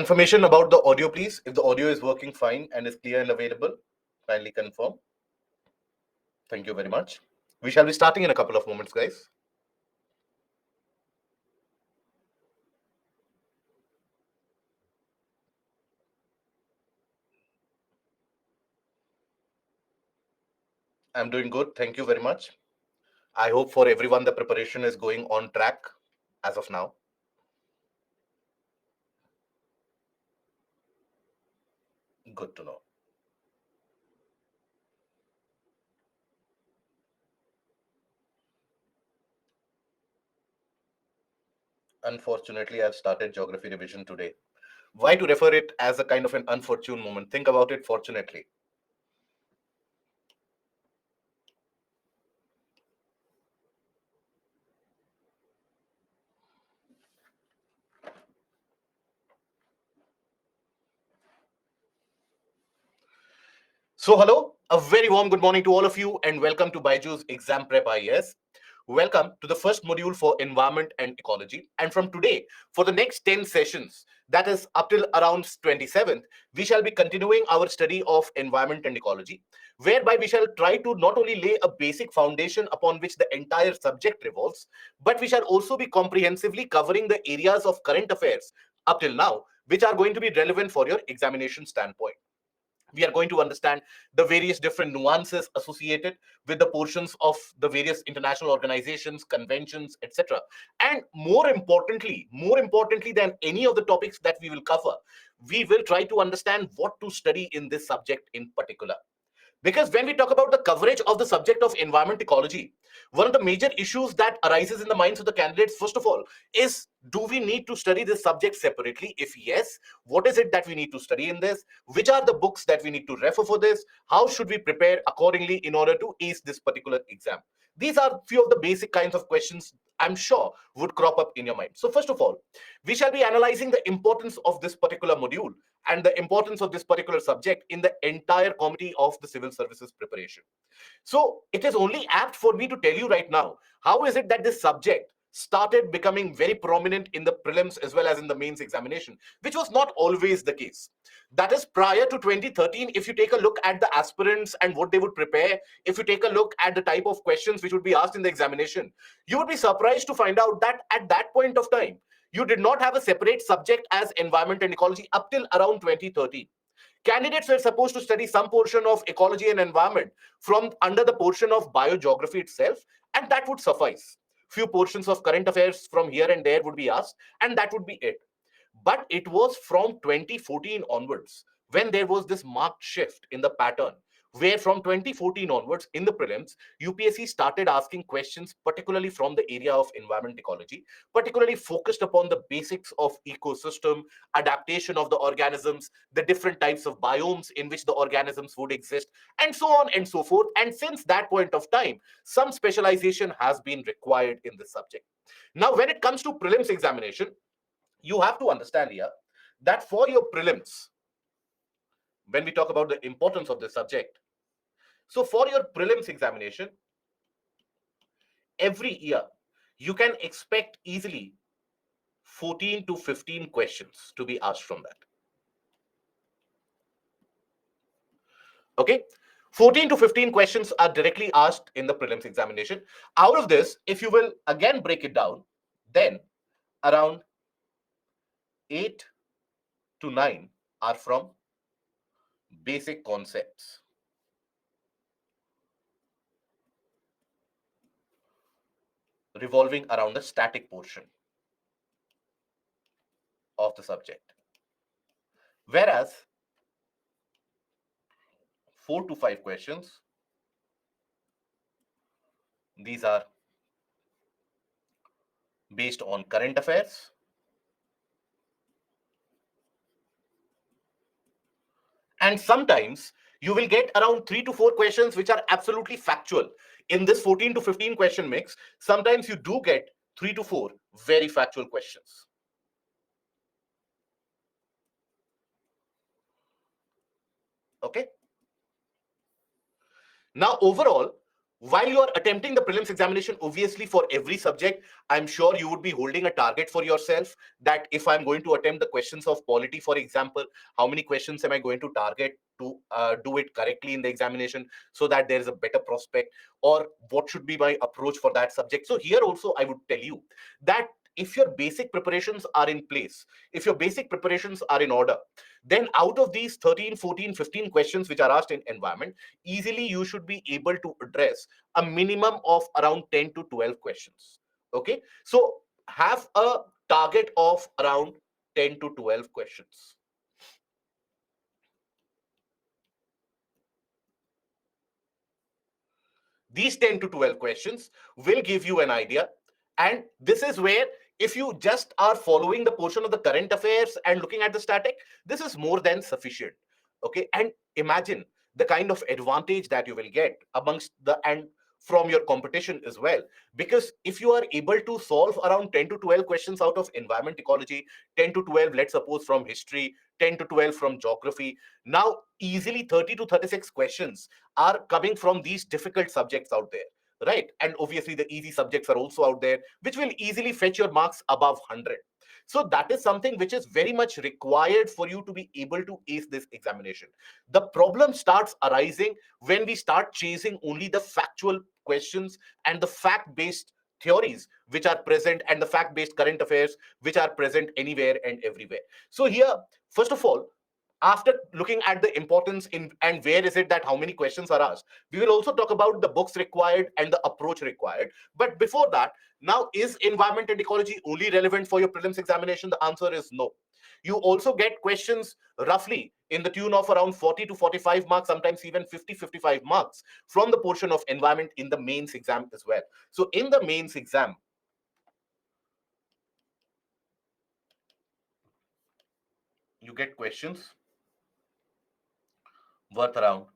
confirmation about the audio, please. If the audio is working fine and is clear and available, kindly confirm. Thank you very much. We shall be starting in a couple of moments, guys. I'm doing good. Thank you very much. I hope for everyone the preparation is going on track as of now. Good to know. Unfortunately, I've started geography revision today. Why to refer it as a kind of an unfortunate moment? Think about it fortunately. So, hello, a very warm good morning to all of you, and welcome to Baiju's Exam Prep IAS. Welcome to the first module for environment and ecology. And from today, for the next 10 sessions, that is up till around 27th, we shall be continuing our study of environment and ecology, whereby we shall try to not only lay a basic foundation upon which the entire subject revolves, but we shall also be comprehensively covering the areas of current affairs up till now, which are going to be relevant for your examination standpoint. We are going to understand the various different nuances associated with the portions of the various international organizations, conventions, etc. And more importantly than any of the topics that we will cover, we will try to understand what to study in this subject in particular. Because when we talk about the coverage of the subject of environment ecology, one of the major issues that arises in the minds of the candidates, first of all, is do we need to study this subject separately? If yes, what is it that we need to study in this? Which are the books that we need to refer for this? How should we prepare accordingly in order to ace this particular exam? These are few of the basic kinds of questions I'm sure would crop up in your mind. So first of all, we shall be analyzing the importance of this particular module and the importance of this particular subject in the entire committee of the civil services preparation. So it is only apt for me to tell you right now, how is it that this subject started becoming very prominent in the prelims as well as in the mains examination, which was not always the case. That is prior to 2013. If you take a look at the aspirants and what they would prepare, if you take a look at the type of questions which would be asked in the examination, you would be surprised to find out that at that point of time, you did not have a separate subject as environment and ecology up till around 2013. Candidates were supposed to study some portion of ecology and environment from under the portion of biogeography itself, and that would suffice. Few portions of current affairs from here and there would be asked, and that would be it. But it was from 2014 onwards when there was this marked shift in the pattern, where from 2014 onwards in the prelims, UPSC started asking questions, particularly from the area of environment ecology, particularly focused upon the basics of ecosystem, adaptation of the organisms, the different types of biomes in which the organisms would exist, and so on and so forth. And since that point of time, some specialization has been required in this subject. Now, when it comes to prelims examination, you have to understand here that for your prelims, when we talk about the importance of this subject, so for your prelims examination, every year you can expect easily 14 to 15 questions to be asked from that. Okay, 14 to 15 questions are directly asked in the prelims examination. Out of this, if you will again break it down, then around 8 to 9 are from basic concepts. Revolving around the static portion of the subject. Whereas 4 to 5 questions, these are based on current affairs, and sometimes you will get around 3 to 4 questions which are absolutely factual. In this 14 to 15 question mix, sometimes you do get 3 to 4 very factual questions. Okay. Now, overall, while you are attempting the prelims examination, obviously for every subject, I'm sure you would be holding a target for yourself, that if I'm going to attempt the questions of polity, for example, how many questions am I going to target to do it correctly in the examination, so that there is a better prospect, or what should be my approach for that subject. So here also I would tell you that if your basic preparations are in place, if your basic preparations are in order, then out of these 13, 14, 15 questions which are asked in environment, easily you should be able to address a minimum of around 10 to 12 questions. Okay, so have a target of around 10 to 12 questions. These 10 to 12 questions will give you an idea. And this is where, if you just are following the portion of the current affairs and looking at the static, this is more than sufficient. Okay, and imagine the kind of advantage that you will get amongst the and from your competition as well. Because if you are able to solve around 10 to 12 questions out of environment ecology, 10 to 12, let's suppose, from history, 10 to 12 from geography, now easily 30 to 36 questions are coming from these difficult subjects out there, right? And obviously the easy subjects are also out there, which will easily fetch your marks above 100. So that is something which is very much required for you to be able to ace this examination. The problem starts arising when we start chasing only the factual questions and the fact based theories which are present, and the fact based current affairs which are present anywhere and everywhere. So here, first of all, after looking at the importance in and where is it that how many questions are asked, we will also talk about the books required and the approach required. But before that, now, is environment and ecology only relevant for your prelims examination? The answer is no. You also get questions roughly in the tune of around 40 to 45 marks, sometimes even 50, 55 marks from the portion of environment in the mains exam as well. So in the mains exam, you get questions worth around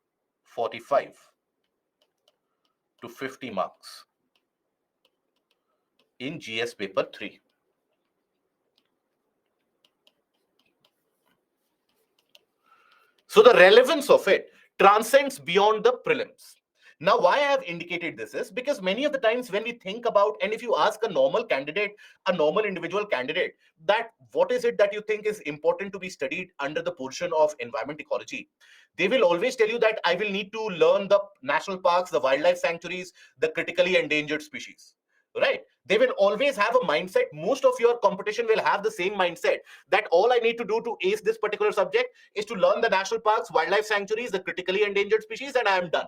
45 to 50 marks in GS paper 3. So the relevance of it transcends beyond the prelims. Now, why I have indicated this is because many of the times when we think about, and if you ask a normal candidate, a normal individual candidate, that what is it that you think is important to be studied under the portion of environment ecology, they will always tell you that I will need to learn the national parks, the wildlife sanctuaries, the critically endangered species. Right? They will always have a mindset. Most of your competition will have the same mindset, that all I need to do to ace this particular subject is to learn the national parks, wildlife sanctuaries, the critically endangered species, and I am done.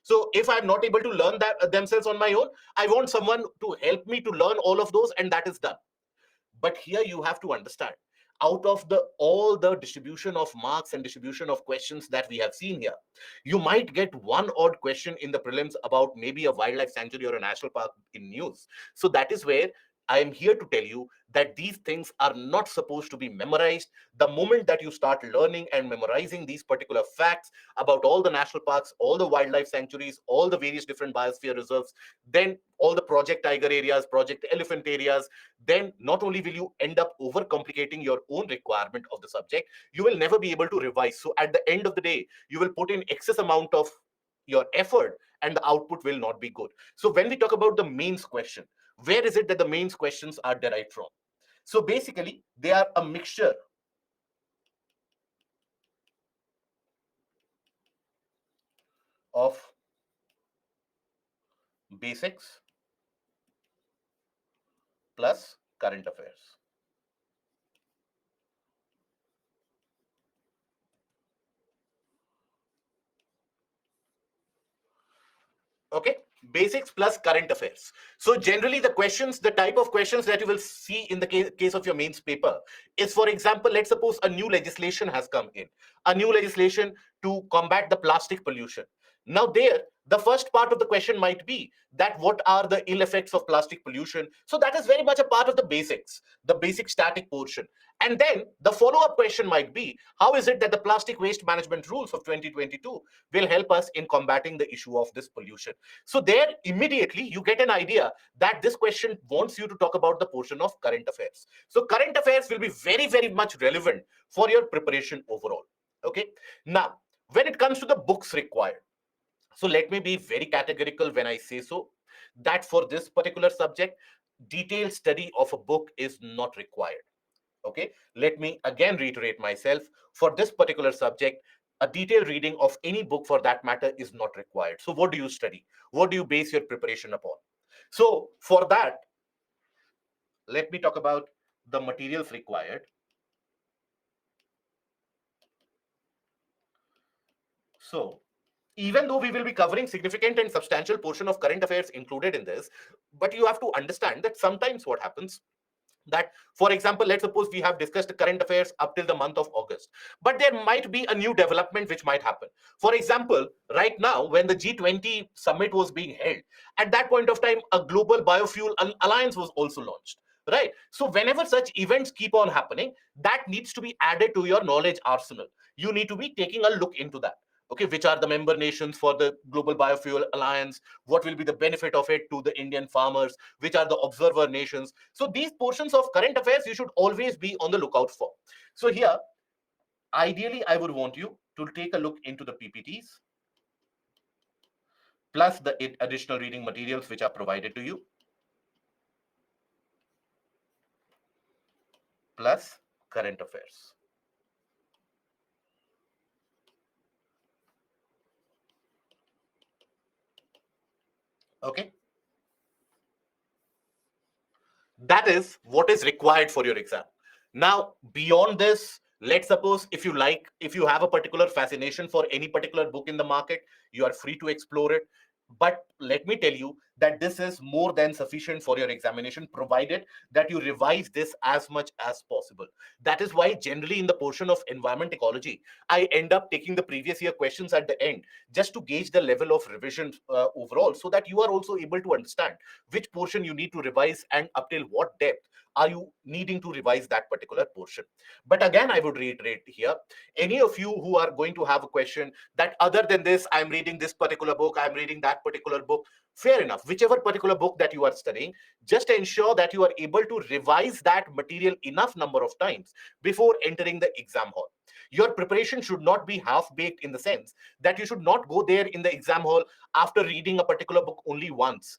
So if I'm not able to learn that themselves on my own, I want someone to help me to learn all of those, and that is done. But here you have to understand, out of the all the distribution of marks and distribution of questions that we have seen here, you might get one odd question in the prelims about maybe a wildlife sanctuary or a national park in news. So that is where I am here to tell you that these things are not supposed to be memorized. The moment that you start learning and memorizing these particular facts about all the national parks, all the wildlife sanctuaries, all the various different biosphere reserves, then all the project tiger areas, project elephant areas, then not only will you end up overcomplicating your own requirement of the subject, you will never be able to revise. So at the end of the day, you will put in excess amount of your effort and the output will not be good. So when we talk about the mains question, where is it that the mains questions are derived from? So basically, they are a mixture of basics plus current affairs. Okay, basics plus current affairs. So generally the questions, the type of questions that you will see in the case of your mains paper is, for example, let's suppose a new legislation has come in, a new legislation to combat the plastic pollution. Now there, the first part of the question might be that what are the ill effects of plastic pollution? So that is very much a part of the basics, the basic static portion. And then the follow-up question might be, how is it that the plastic waste management rules of 2022 will help us in combating the issue of this pollution? So there immediately you get an idea that this question wants you to talk about the portion of current affairs. So current affairs will be very, very much relevant for your preparation overall. Okay. Now, when it comes to the books required, So let me be very categorical when I say so, that for this particular subject, detailed study of a book is not required. Okay, let me again reiterate myself. For this particular subject, a detailed reading of any book for that matter is not required. So what do you study? What do you base your preparation upon? So for that, let me talk about the materials required. So even though we will be covering significant and substantial portion of current affairs included in this, but you have to understand that sometimes what happens, that for example, let's suppose we have discussed the current affairs up till the month of August, but there might be a new development which might happen. For example, right now when the G20 summit was being held, at that point of time a global biofuel alliance was also launched, right? So whenever such events keep on happening, that needs to be added to your knowledge arsenal. You need to be taking a look into that. Okay, which are the member nations for the global biofuel alliance, what will be the benefit of it to the Indian farmers, which are the observer nations. So these portions of current affairs you should always be on the lookout for. So here, ideally, I would want you to take a look into the PPTs plus the additional reading materials which are provided to you, plus current affairs. Okay, that is what is required for your exam. Now beyond this, let's suppose if you like, if you have a particular fascination for any particular book in the market, you are free to explore it. But let me tell you that this is more than sufficient for your examination, provided that you revise this as much as possible. That is why generally in the portion of environment ecology, I end up taking the previous year questions at the end, just to gauge the level of revision overall, so that you are also able to understand which portion you need to revise and up till what depth are you needing to revise that particular portion. But again, I would reiterate here, any of you who are going to have a question that other than this, I'm reading this particular book, I'm reading that particular book, fair enough. Whichever particular book that you are studying, just ensure that you are able to revise that material enough number of times before entering the exam hall. Your preparation should not be half baked, in the sense that you should not go there in the exam hall after reading a particular book only once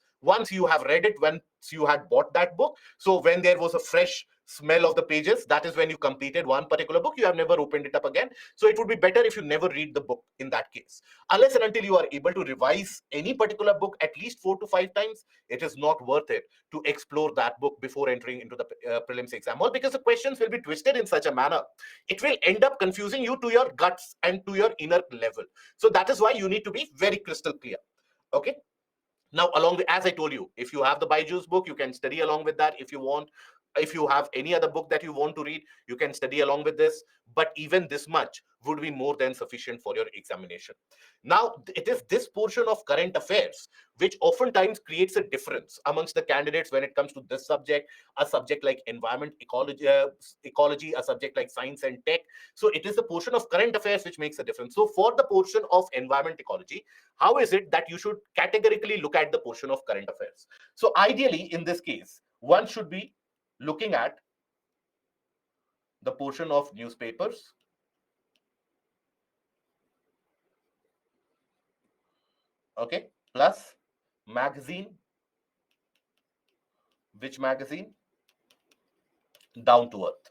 you have read it, once you had bought that book. So when there was a fresh smell of the pages, that is when you completed one particular book, you have never opened it up again. So it would be better if you never read the book in that case. Unless and until you are able to revise any particular book at least 4 to 5 times, it is not worth it to explore that book before entering into the prelims exam hall, because the questions will be twisted in such a manner, it will end up confusing you to your guts and to your inner level. So that is why you need to be very crystal clear. Okay, now along with, as I told you, if you have the Byju's book, you can study along with that. If you want, if you have any other book that you want to read, you can study along with this. But even this much would be more than sufficient for your examination. Now it is this portion of current affairs which oftentimes creates a difference amongst the candidates when it comes to this subject, a subject like environment ecology, a subject like science and tech. So it is the portion of current affairs which makes a difference. So for the portion of environment ecology, how is it that you should categorically look at the portion of current affairs? So ideally in this case, one should be looking at the portion of newspapers, okay, plus magazine. Which magazine? Down to earth.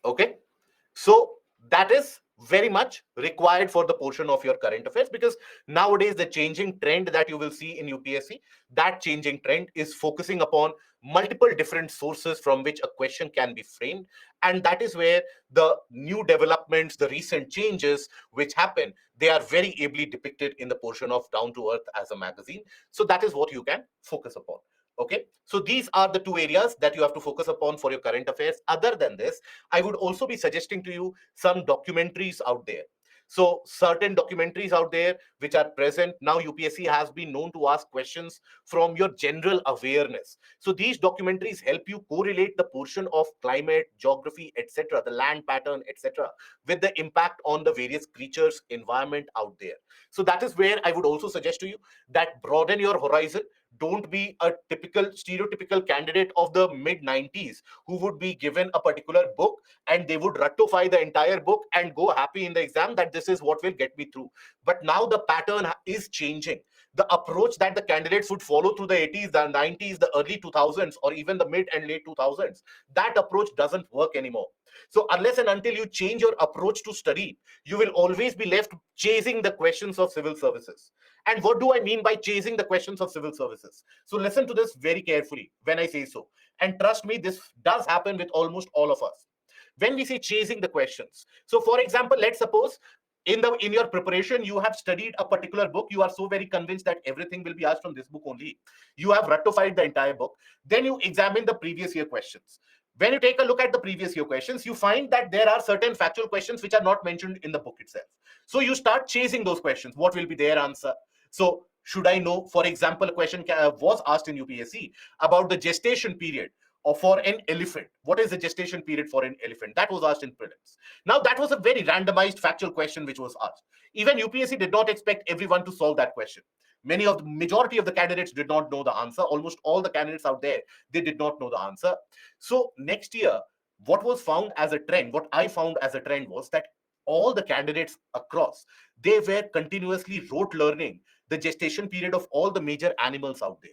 Okay, so that is very much required for the portion of your current affairs, because nowadays the changing trend that you will see in UPSC, that changing trend is focusing upon multiple different sources from which a question can be framed. And that is where the new developments, the recent changes which happen, they are very ably depicted in the portion of Down to Earth as a magazine. So that is what you can focus upon. Okay, so these are the two areas that you have to focus upon for your current affairs. Other than this, I would also be suggesting to you some documentaries out there. So certain documentaries out there which are present now, UPSC has been known to ask questions from your general awareness. So these documentaries help you correlate the portion of climate, geography, etc., the land pattern, etc., with the impact on the various creatures, environment out there. So that is where I would also suggest to you that broaden your horizon. don't be a typical stereotypical candidate of the mid 90s who would be given a particular book and they would ratify the entire book and go happy in the exam that this is what will get me through. But now the pattern is changing. The approach that the candidates would follow through the 80s, the 90s, the early 2000s, or even the mid and late 2000s, that approach doesn't work anymore. So unless and until you change your approach to study, you will always be left chasing the questions of civil services. And what do I mean by chasing the questions of civil services? So listen to this very carefully when I say so. And trust me, this does happen with almost all of us. When we say chasing the questions, so for example, let's suppose in your preparation you have studied a particular book, you are so very convinced that everything will be asked from this book only, you have ratified the entire book, then you examine the previous year questions. When you take a look at the previous year questions, you find that there are certain factual questions which are not mentioned in the book itself. So you start chasing those questions. What will be their answer? So should I know, for example, a question was asked in UPSC about the gestation period or for an elephant. What is the gestation period for an elephant? That was asked in prelims. Now, that was a very randomized factual question which was asked. Even UPSC did not expect everyone to solve that question. Majority of the candidates did not know the answer. Almost all the candidates out there, they did not know the answer. So next year, what was found as a trend, what I found as a trend was that all the candidates across, they were continuously rote learning the gestation period of all the major animals out there.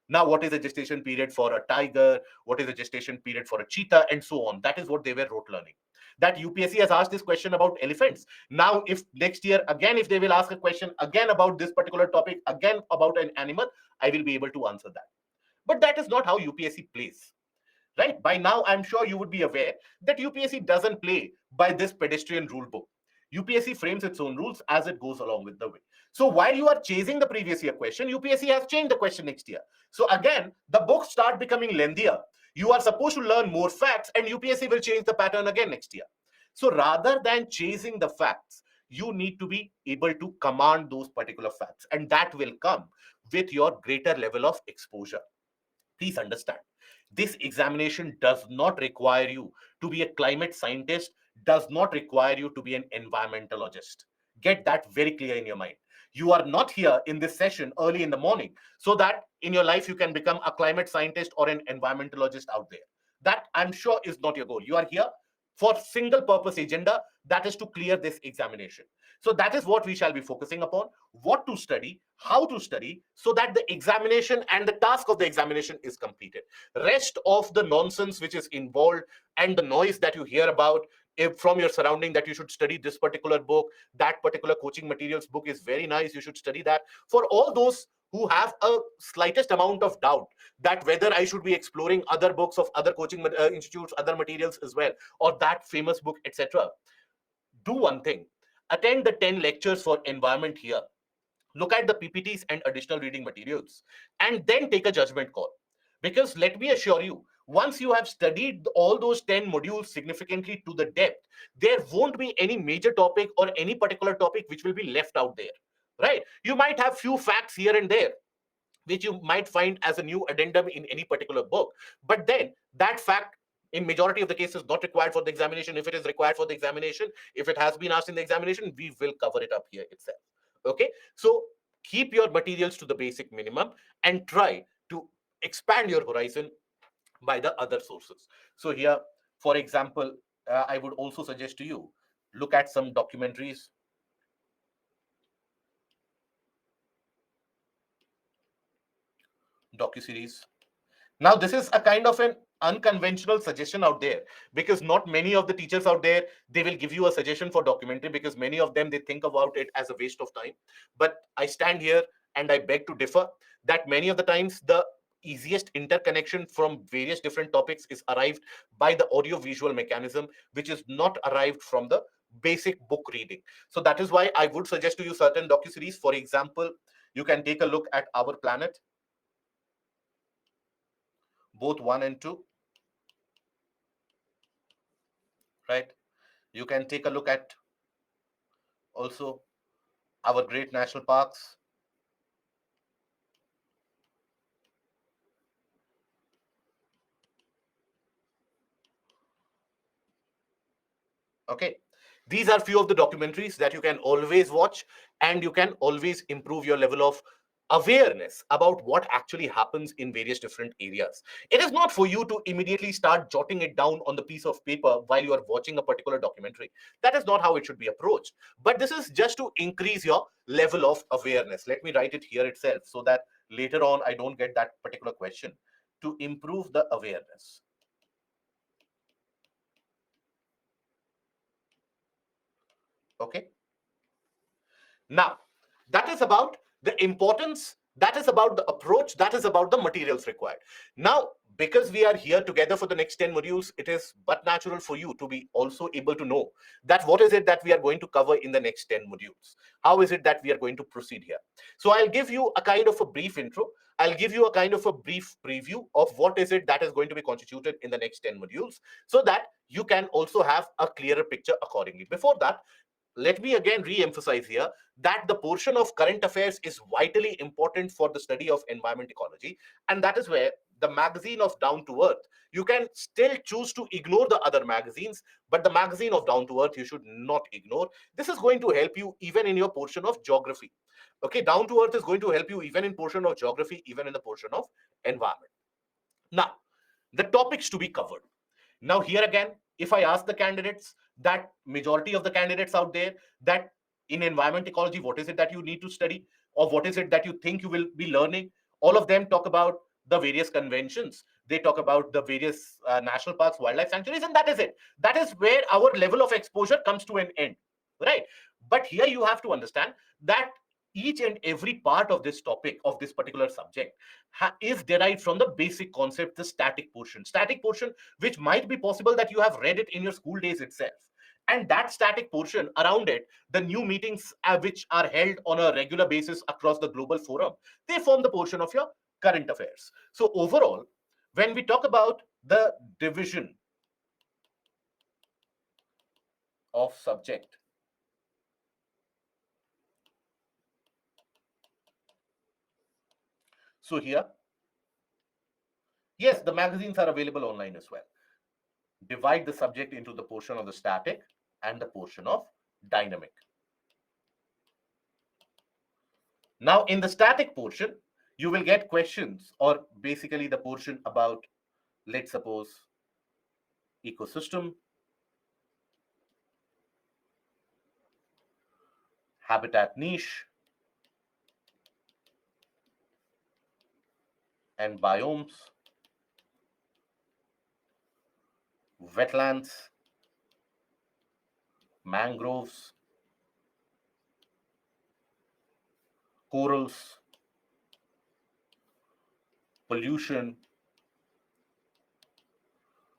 Now, what is the gestation period for a tiger? What is the gestation period for a cheetah? And so on. That is what they were rote learning. That UPSC has asked this question about elephants. Now, if next year, again, if they will ask a question again about this particular topic, again about an animal, I will be able to answer that. But that is not how UPSC plays. Right? By now, I'm sure you would be aware that UPSC doesn't play by this pedestrian rule book. UPSC frames its own rules as it goes along with the way. So while you are chasing the previous year question, UPSC has changed the question next year. So again, the books start becoming lengthier. You are supposed to learn more facts, and UPSC will change the pattern again next year. So rather than chasing the facts, you need to be able to command those particular facts, and that will come with your greater level of exposure. Please understand, this examination does not require you to be a climate scientist, does not require you to be an environmentalist. Get that very clear in your mind. You are not here in this session early in the morning so that in your life you can become a climate scientist or an environmentalist out there. That, I'm sure, is not your goal. You are here for single purpose agenda, that is to clear this examination. So that is what we shall be focusing upon: what to study, how to study, so that the examination and the task of the examination is completed. Rest of the nonsense which is involved and the noise that you hear about, if from your surrounding, that you should study this particular book, that particular coaching materials book is very nice, you should study that. For all those who have a slightest amount of doubt that whether I should be exploring other books of other coaching institutes, other materials as well, or that famous book, etc., do one thing: attend the 10 lectures for environment here, look at the PPTs and additional reading materials, and then take a judgment call. Because let me assure you, once you have studied all those 10 modules significantly to the depth, there won't be any major topic or any particular topic which will be left out there. Right? You might have few facts here and there which you might find as a new addendum in any particular book, but then that fact in majority of the cases not required for the examination. If it is required for the examination, if it has been asked in the examination, we will cover it up here itself. Okay, so keep your materials to the basic minimum and try to expand your horizon by the other sources. So here, for example, I would also suggest to you, look at some documentaries, docu-series. Now, this is a kind of an unconventional suggestion out there, because not many of the teachers out there, they will give you a suggestion for documentary, because many of them, they think about it as a waste of time. But I stand here and I beg to differ that many of the times the easiest interconnection from various different topics is arrived by the audio visual mechanism, which is not arrived from the basic book reading. So that is why I would suggest to you certain docu-series. For example, you can take a look at Our Planet, both 1 and 2, right? You can take a look at also our great national parks. Okay, these are few of the documentaries that you can always watch, and you can always improve your level of awareness about what actually happens in various different areas. It is not for you to immediately start jotting it down on the piece of paper while you are watching a particular documentary. That is not how it should be approached. But this is just to increase your level of awareness. Let me write it here itself so that later on I don't get that particular question. To improve the awareness. Okay. Now, that is about the importance, that is about the approach, that is about the materials required. Now, because we are here together for the next 10 modules, it is but natural for you to be also able to know that what is it that we are going to cover in the next 10 modules. How is it that we are going to proceed here? So I'll give you a kind of a brief intro. I'll give you a kind of a brief preview of what is it that is going to be constituted in the next 10 modules so that you can also have a clearer picture accordingly. Before that, let me again re-emphasize here that the portion of current affairs is vitally important for the study of environment ecology, and that is where the magazine of Down to Earth, you can still choose to ignore the other magazines, but the magazine of Down to Earth you should not ignore. This is going to help you even in your portion of geography. Okay, Down to Earth is going to help you even in portion of geography, even in the portion of environment. Now, the topics to be covered. Now, here again, if I ask the candidates, that majority of the candidates out there, that in environment ecology, what is it that you need to study, or what is it that you think you will be learning? All of them talk about the various conventions. They talk about the various national parks, wildlife sanctuaries, and that is it. That is where our level of exposure comes to an end, right? But here you have to understand that each and every part of this topic, of this particular subject, is derived from the basic concept, the static portion. Static portion, which might be possible that you have read it in your school days itself. And that static portion around it, the new meetings which are held on a regular basis across the global forum, they form the portion of your current affairs. So overall, when we talk about the division of subject, so here, yes, the magazines are available online as well. Divide the subject into the portion of the static and the portion of dynamic. Now, in the static portion, you will get questions, or basically the portion about, let's suppose, ecosystem, habitat niche, and biomes, wetlands, mangroves, corals, pollution,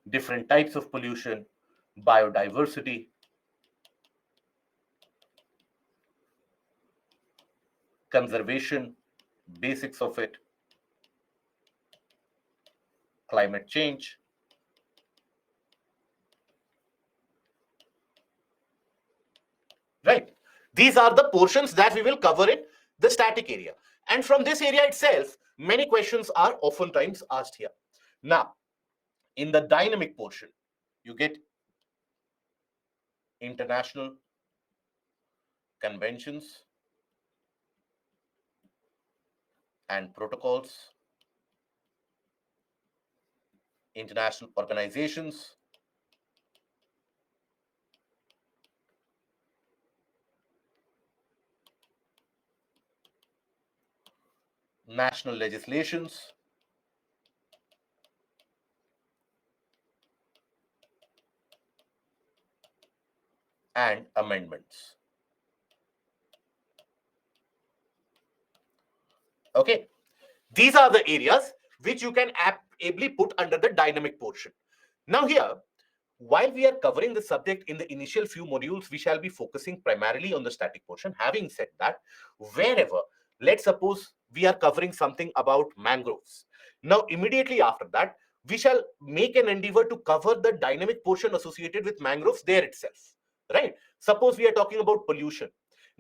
different types of pollution, biodiversity, conservation, basics of it, climate change, right? These are the portions that we will cover in the static area. And from this area itself, many questions are oftentimes asked here. Now, in the dynamic portion, you get international conventions and protocols, international organizations, national legislations, and amendments. Okay, these are the areas which you can ably put under the dynamic portion. Now here, while we are covering the subject in the initial few modules, we shall be focusing primarily on the static portion. Having said that, wherever, let's suppose we are covering something about mangroves. Now, immediately after that, we shall make an endeavor to cover the dynamic portion associated with mangroves there itself, right? Suppose we are talking about pollution.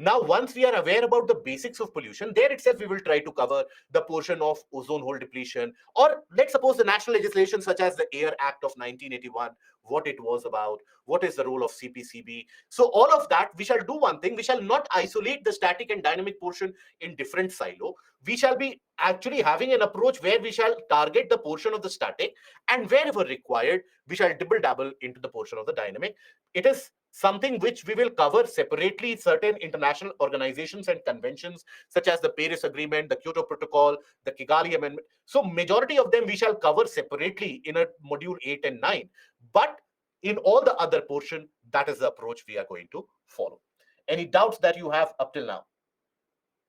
Now, once we are aware about the basics of pollution, there itself we will try to cover the portion of ozone hole depletion, or let's suppose the national legislation such as the Air Act of 1981, what it was about, what is the role of CPCB. So all of that, we shall do one thing, we shall not isolate the static and dynamic portion in different silo. We shall be actually having an approach where we shall target the portion of the static, and wherever required, we shall dibble dabble into the portion of the dynamic. It is something which we will cover separately. Certain international organizations and conventions such as the Paris Agreement, the Kyoto Protocol, the Kigali Amendment, so majority of them we shall cover separately in a module 8 and 9. But in all the other portion, that is the approach we are going to follow. Any doubts that you have up till now,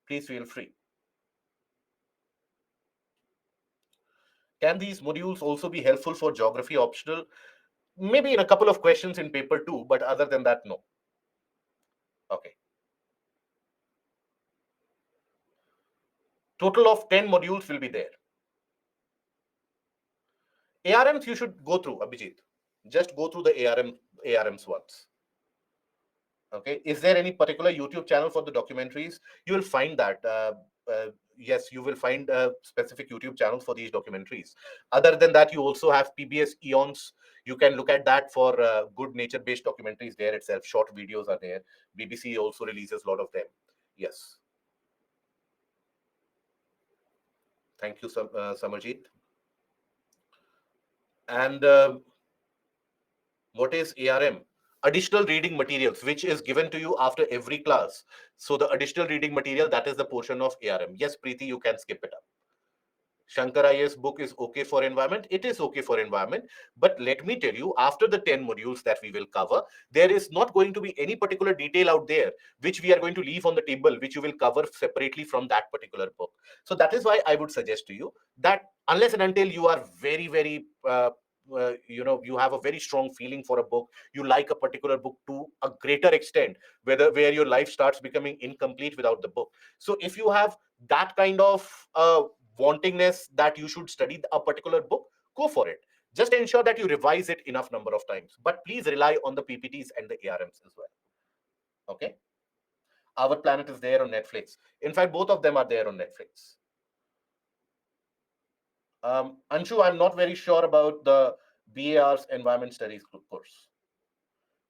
please feel free. Can these modules also be helpful for geography optional? Maybe in a couple of questions in paper 2, but other than that, no. Okay. Total of 10 modules will be there. ARMs you should go through, Abhijit. Just go through the ARMs once. Okay. Is there any particular YouTube channel for the documentaries? You will find that. Yes, you will find specific YouTube channels for these documentaries. Other than that, you also have PBS Eons. You can look at that for good nature-based documentaries there itself. Short videos are there. BBC also releases a lot of them. Yes. Thank you, Samarjit. And what is ARM? Additional reading materials, which is given to you after every class. So the additional reading material, that is the portion of ARM. Yes, Preeti, you can skip it up. Shankar IAS book is okay for environment. It is okay for environment. But let me tell you, after the 10 modules that we will cover, there is not going to be any particular detail out there which we are going to leave on the table, which you will cover separately from that particular book. So that is why I would suggest to you that unless and until you are very, very you have a very strong feeling for a book, you like a particular book to a greater extent, where your life starts becoming incomplete without the book. So if you have that kind of wantingness that you should study a particular book, go for it. Just ensure that you revise it enough number of times, but please rely on the PPTs and the ARMs as well. Okay. Our Planet is there on Netflix. In fact, both of them are there on Netflix. Anshu, I'm not very sure about the BAR's Environment Studies course.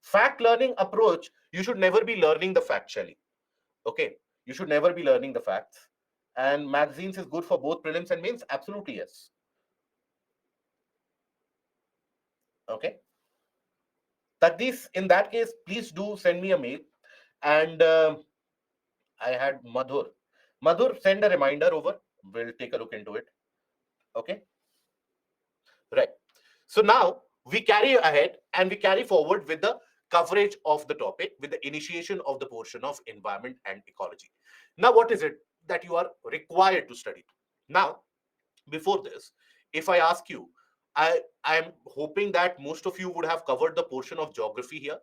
Fact learning approach, you should never be learning the factually. Okay, you should never be learning the facts. And magazines is good for both prelims and mains. Absolutely, yes. Okay. Tagdish, in that case, please do send me a mail. And I had Madhur. Madhur, send a reminder over. We'll take a look into it. Okay. Right. So now we carry ahead and we carry forward with the coverage of the topic, with the initiation of the portion of environment and ecology. Now, what is it that you are required to study? Now, before this, if I ask you, I'm hoping that most of you would have covered the portion of geography here.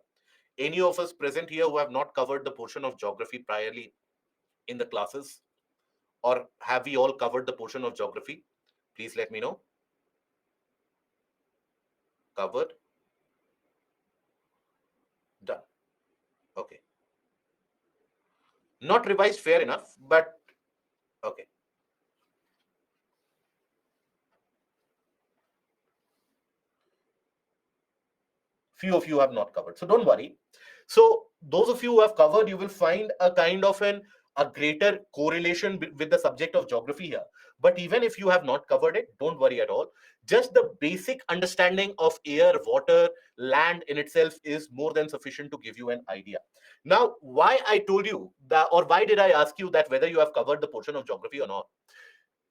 Any of us present here who have not covered the portion of geography priorly in the classes? Or have we all covered the portion of geography? Please let me know. Covered? Done. Okay. Not revised, fair enough, but okay. Few of you have not covered, so don't worry. So those of you who have covered, you will find a kind of a greater correlation with the subject of geography here. But even if you have not covered it, don't worry at all. Just the basic understanding of air, water, land in itself is more than sufficient to give you an idea. Now, why I told you that, or why did I ask you that whether you have covered the portion of geography or not?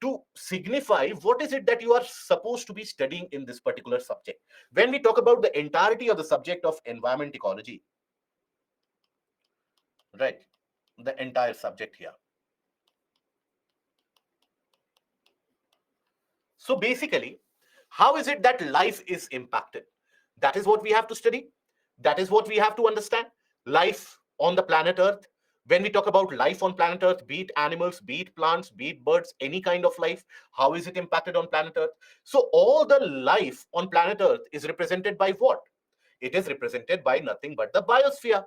To signify what is it that you are supposed to be studying in this particular subject. When we talk about the entirety of the subject of environment ecology, right, the entire subject here. So basically, how is it that life is impacted? That is what we have to study. That is what we have to understand. Life on the planet Earth. When we talk about life on planet Earth, be it animals, be it plants, be it birds, any kind of life, how is it impacted on planet Earth? So all the life on planet Earth is represented by what? It is represented by nothing but the biosphere.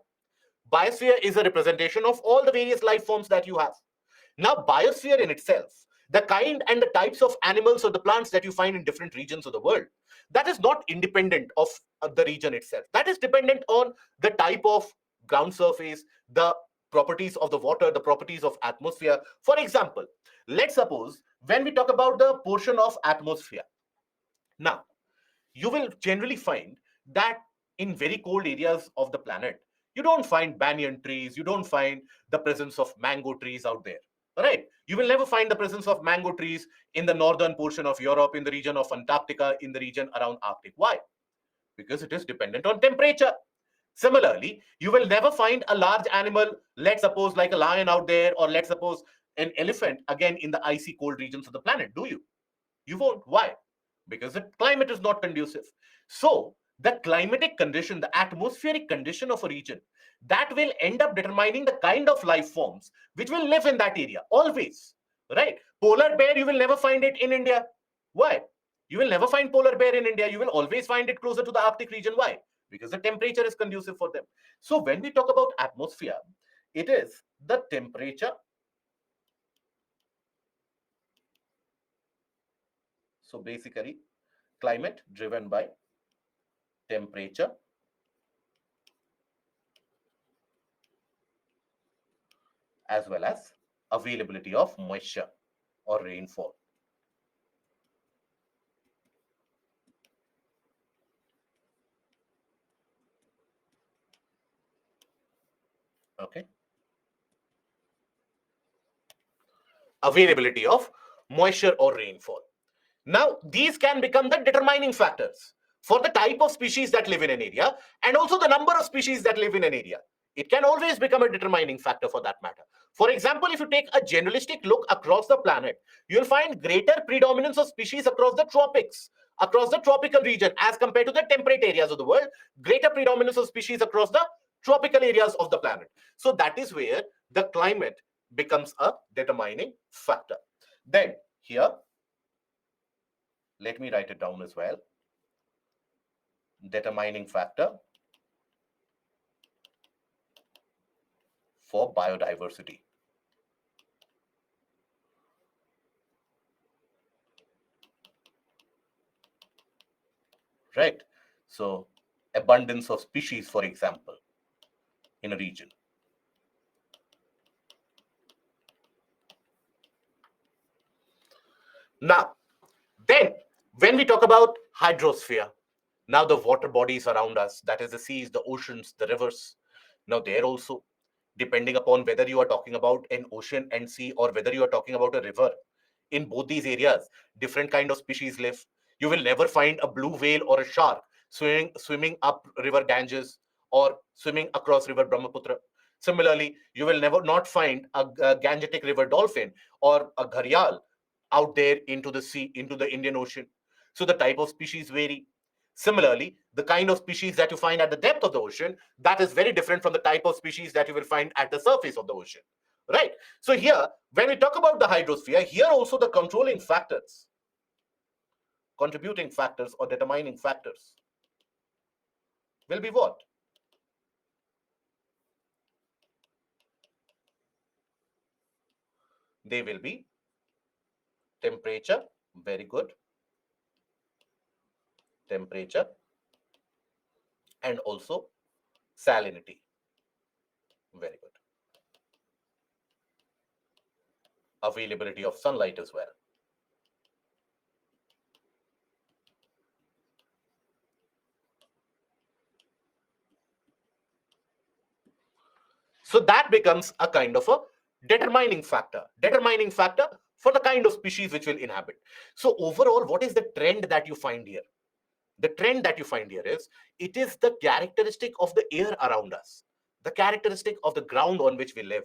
Biosphere is a representation of all the various life forms that you have. Now, biosphere in itself, the kind and the types of animals or the plants that you find in different regions of the world, that is not independent of the region itself. That is dependent on the type of ground surface, the properties of the water, the properties of atmosphere. For example, let's suppose when we talk about the portion of atmosphere, now you will generally find that in very cold areas of the planet, you don't find banyan trees, you don't find the presence of mango trees out there. Right? You will never find the presence of mango trees in the northern portion of Europe, in the region of Antarctica, in the region around Arctic. Why? Because it is dependent on temperature. Similarly, you will never find a large animal, let's suppose like a lion out there, or let's suppose an elephant again in the icy cold regions of the planet, do you? You won't. Why? Because the climate is not conducive. So, the climatic condition, the atmospheric condition of a region, that will end up determining the kind of life forms which will live in that area, always. Right? Polar bear, you will never find it in India. Why? You will never find polar bear in India. You will always find it closer to the Arctic region. Why? Because the temperature is conducive for them. So, when we talk about atmosphere, it is the temperature. So, basically, climate driven by temperature as well as availability of moisture or rainfall. Okay. Availability of moisture or rainfall. Now, these can become the determining factors for the type of species that live in an area and also the number of species that live in an area. It can always become a determining factor for that matter. For example, if you take a generalistic look across the planet, you'll find greater predominance of species across the tropics, across the tropical region as compared to the temperate areas of the world, greater predominance of species across the tropical areas of the planet. So that is where the climate becomes a determining factor. Then here, let me write it down as well. Determining factor for biodiversity. Right? So, abundance of species, for example, in a region. Now, then, when we talk about hydrosphere, now the water bodies around us, that is the seas, the oceans, the rivers, now there also, depending upon whether you are talking about an ocean and sea or whether you are talking about a river, in both these areas, different kind of species live. You will never find a blue whale or a shark swimming up river Ganges or swimming across river Brahmaputra. Similarly, you will never not find a Gangetic river dolphin or a gharial out there into the sea, into the Indian Ocean. So the type of species vary. Similarly, the kind of species that you find at the depth of the ocean, that is very different from the type of species that you will find at the surface of the ocean. Right? So here, when we talk about the hydrosphere, here also the controlling factors, contributing factors or determining factors will be what? They will be temperature, very good, temperature, and also salinity, very good, availability of sunlight as well. So that becomes a kind of a determining factor for the kind of species which will inhabit. So overall, what is the trend that you find here? The trend that you find here is it is the characteristic of the air around us, the characteristic of the ground on which we live,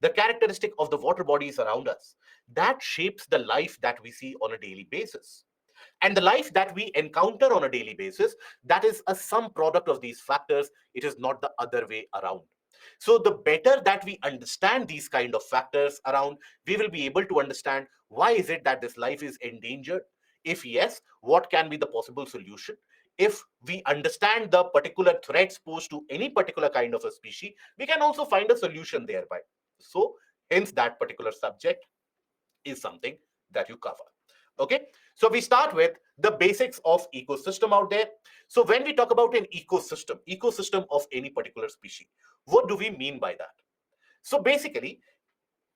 the characteristic of the water bodies around us that shapes the life that we see on a daily basis. And the life that we encounter on a daily basis, that is a sum product of these factors. It is not the other way around. So the better that we understand these kind of factors around, we will be able to understand why is it that this life is endangered. If yes, what can be the possible solution? if we understand the particular threats posed to any particular kind of a species, we can also find a solution thereby. So hence that particular subject is something that you cover. Okay, so we start with the basics of ecosystem out there. So when we talk about an ecosystem of any particular species, what do we mean by that? So basically,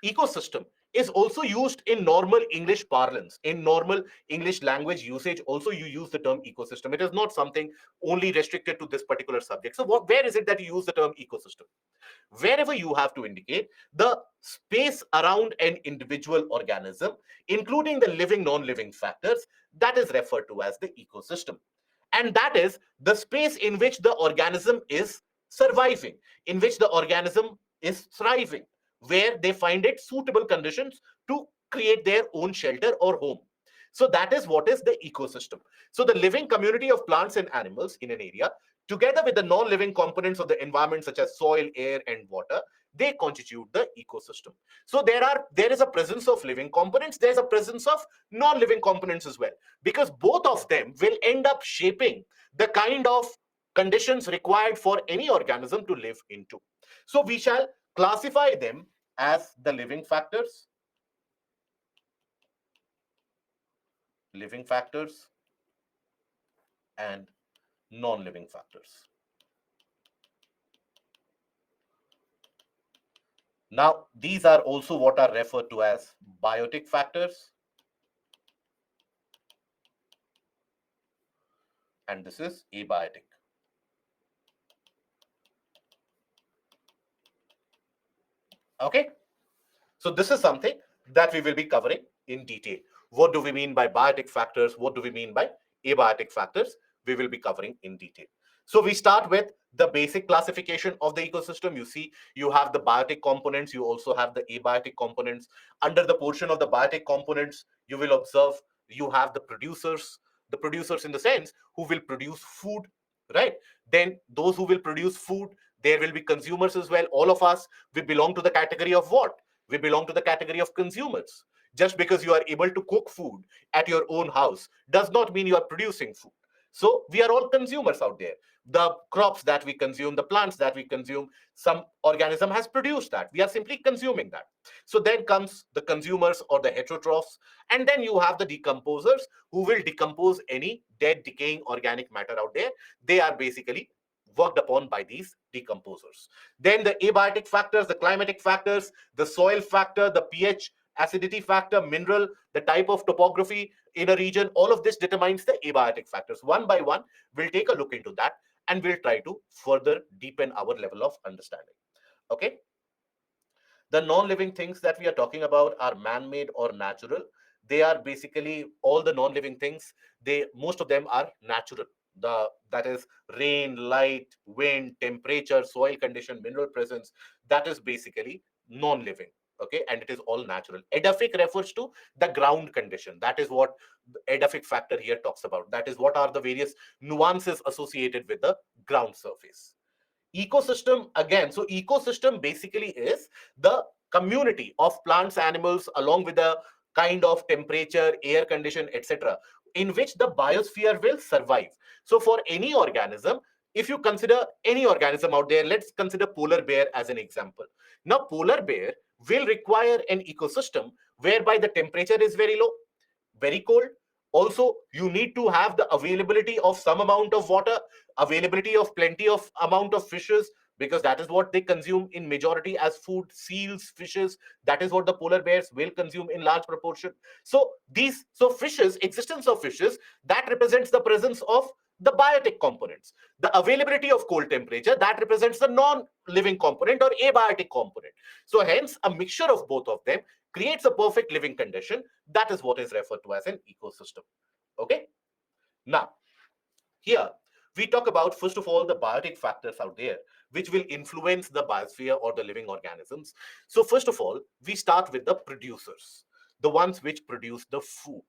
ecosystem is also used in normal English parlance. In normal English language usage, also you use the term ecosystem. It is not something only restricted to this particular subject. So where is it that you use the term ecosystem? Wherever you have to indicate the space around an individual organism, including the living, non-living factors, that is referred to as the ecosystem. And that is the space in which the organism is surviving, in which the organism is thriving, where they find it suitable conditions to create their own shelter or home. So that is what is the ecosystem. So the living community of plants and animals in an area, together with the non-living components of the environment such as soil, air, and water, they constitute the ecosystem. So there is a presence of living components, there's a presence of non-living components as well, because both of them will end up shaping the kind of conditions required for any organism to live into. So we shall classify them as the living factors and non-living factors. Now, these are also what are referred to as biotic factors, and this is abiotic. Okay, so this is something that we will be covering in detail. What do we mean by biotic factors? What do we mean by abiotic factors? We will be covering in detail. So we start with the basic classification of the ecosystem. You see, you have the biotic components, you also have the abiotic components. Under the portion of the biotic components, you will observe you have the producers in the sense who will produce food, right? Then those who will produce food, there will be consumers as well. All of us, we belong to the category of what? We belong to the category of consumers. Just because you are able to cook food at your own house does not mean you are producing food. So we are all consumers out there. The crops that we consume, the plants that we consume, some organism has produced that. We are simply consuming that. So then comes the consumers or the heterotrophs, and then you have the decomposers who will decompose any dead, decaying organic matter out there. They are basically worked upon by these decomposers. Then the abiotic factors, the climatic factors, the soil factor, the pH, acidity factor, mineral, the type of topography in a region, all of this determines the abiotic factors. One by one, we'll take a look into that and we'll try to further deepen our level of understanding. Okay. The non-living things that we are talking about are man-made or natural. They are basically all the non-living things. Most of them are natural. That is rain, light, wind, temperature, soil condition, mineral presence. That is basically non-living. Okay, and it is all natural. Edaphic refers to the ground condition. That is what the edaphic factor here talks about. That is what are the various nuances associated with the ground surface. Ecosystem, again, so ecosystem basically is the community of plants, animals, along with the kind of temperature, air condition, etc., in which the biosphere will survive. So for any organism, if you consider any organism out there, let's consider polar bear as an example. Now polar bear will require an ecosystem whereby the temperature is very low, very cold. Also, you need to have the availability of some amount of water, availability of plenty of amount of fishes, because that is what they consume in majority as food. Seals, fishes, that is what the polar bears will consume in large proportion. So fishes, existence of fishes, that represents the presence of the biotic components. The availability of cold temperature, that represents the non-living component or abiotic component. So hence a mixture of both of them creates a perfect living condition. That is what is referred to as an ecosystem. Okay. Now, here we talk about, first of all, the biotic factors out there which will influence the biosphere or the living organisms. So first of all, we start with the producers, the ones which produce the food.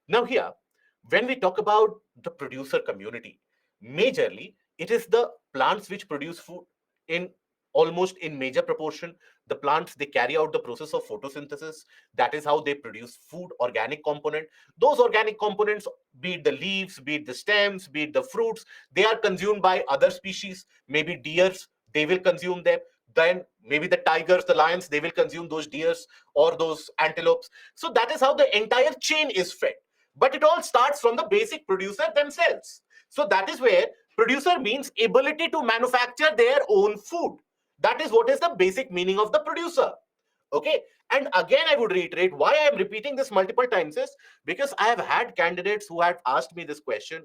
Now here, when we talk about the producer community, majorly it is the plants which produce food in almost in major proportion. The plants, they carry out the process of photosynthesis. That is how they produce food, organic component. Those organic components, be it the leaves, be it the stems, be it the fruits, they are consumed by other species. Maybe deers, they will consume them. Then maybe the tigers, the lions, they will consume those deers or those antelopes. So that is how the entire chain is fed. But it all starts from the basic producer themselves. So that is where producer means ability to manufacture their own food. That is what is the basic meaning of the producer. Okay. And again, I would reiterate why I am repeating this multiple times is because I have had candidates who had asked me this question,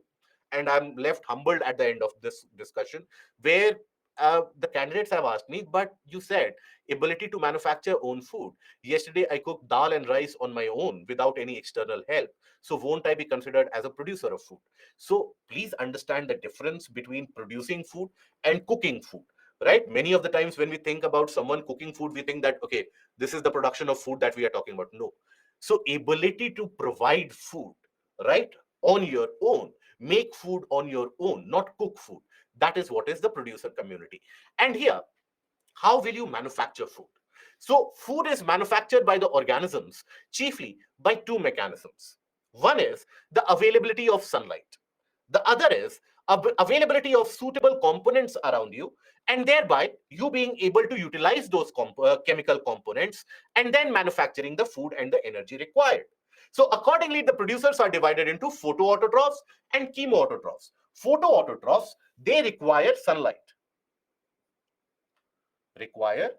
and I'm left humbled at the end of this discussion, where the candidates have asked me, but you said ability to manufacture own food. Yesterday, I cooked dal and rice on my own without any external help. So, won't I be considered as a producer of food? So, please understand the difference between producing food and cooking food. Right? Many of the times when we think about someone cooking food, we think that, okay, this is the production of food that we are talking about. No. So, ability to provide food, right, on your own, make food on your own, not cook food. That is what is the producer community. And here, how will you manufacture food? So, food is manufactured by the organisms chiefly by two mechanisms. One is the availability of sunlight, the other is availability of suitable components around you, and thereby you being able to utilize those chemical components and then manufacturing the food and the energy required. So, accordingly, the producers are divided into photoautotrophs and chemoautotrophs. Photoautotrophs, they require sunlight, require